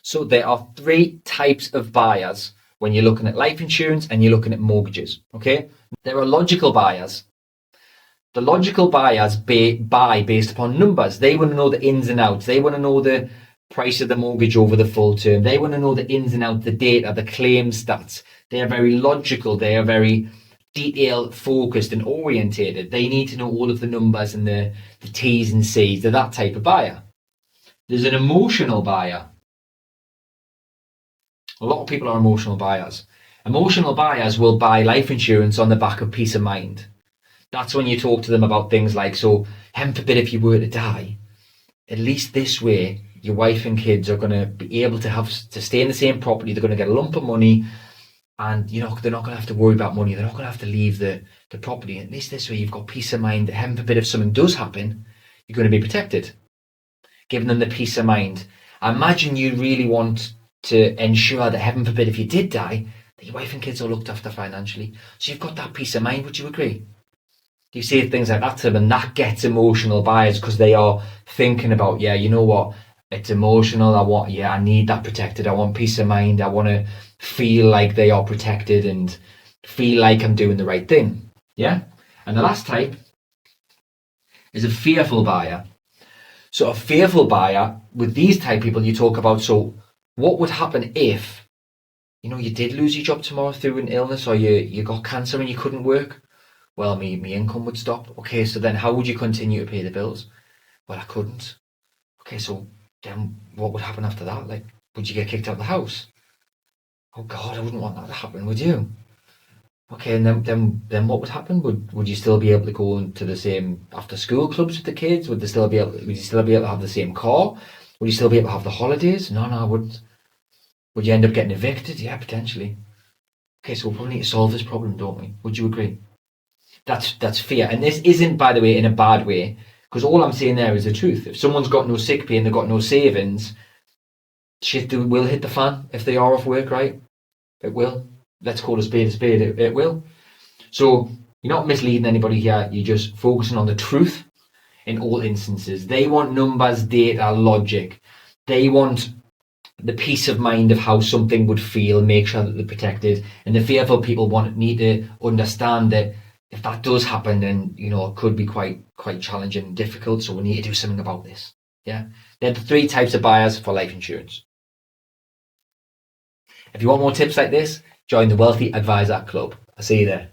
So there are three types of buyers when you're looking at life insurance and you're looking at mortgages, okay? There are logical buyers. The logical buyers buy based upon numbers. They want to know the ins and outs. They want to know the price of the mortgage over the full term. They want to know the ins and outs, the data, the claim stats. They are very logical. They are very detail focused and orientated. They need to know all of the numbers and the T's and C's. They're that type of buyer. There's an emotional buyer. A lot of people are emotional buyers. Emotional buyers will buy life insurance on the back of peace of mind. That's when you talk to them about things like, so heaven forbid if you were to die, at least this way your wife and kids are going to be able to stay in the same property. They're going to get a lump of money, and they're not going to have to worry about money. They're not going to have to leave the property. At least this way you've got peace of mind that heaven forbid if something does happen, you're going to be protected. Giving them the peace of mind. I imagine you really want to ensure that heaven forbid if you did die, that your wife and kids are looked after financially. So you've got that peace of mind. Would you agree? You say things like that to them, and that gets emotional buyers because they are thinking about, yeah, you know what, it's emotional. I need that protected. I want peace of mind. I want to feel like they are protected and feel like I'm doing the right thing. Yeah. And the last type is a fearful buyer. So a fearful buyer, with these type of people you talk about, so what would happen if, you did lose your job tomorrow through an illness, or you got cancer and you couldn't work? Well, my income would stop. Okay, so then how would you continue to pay the bills? Well, I couldn't. Okay, so then what would happen after that? Like, would you get kicked out of the house? Oh God, I wouldn't want that to happen, would you? Okay, and then what would happen? Would you still be able to go into the same after school clubs with the kids? Would you still be able to have the same car? Would you still be able to have the holidays? No, I wouldn't. Would you end up getting evicted? Yeah, potentially. Okay, so we probably need to solve this problem, don't we? Would you agree? That's fear. And this isn't, by the way, in a bad way, because all I'm saying there is the truth. If someone's got no sick pay and they've got no savings, shit will hit the fan if they are off work, right? It will. Let's call a spade a spade. It will. So you're not misleading anybody here. You're just focusing on the truth in all instances. They want numbers, data, logic. They want the peace of mind of how something would feel, make sure that they're protected. And the fearful people need to understand that if that does happen, then it could be quite challenging and difficult. So we need to do something about this. Yeah, they're the three types of buyers for life insurance. If you want more tips like this, join the Wealthy Advisor Club. I'll see you there.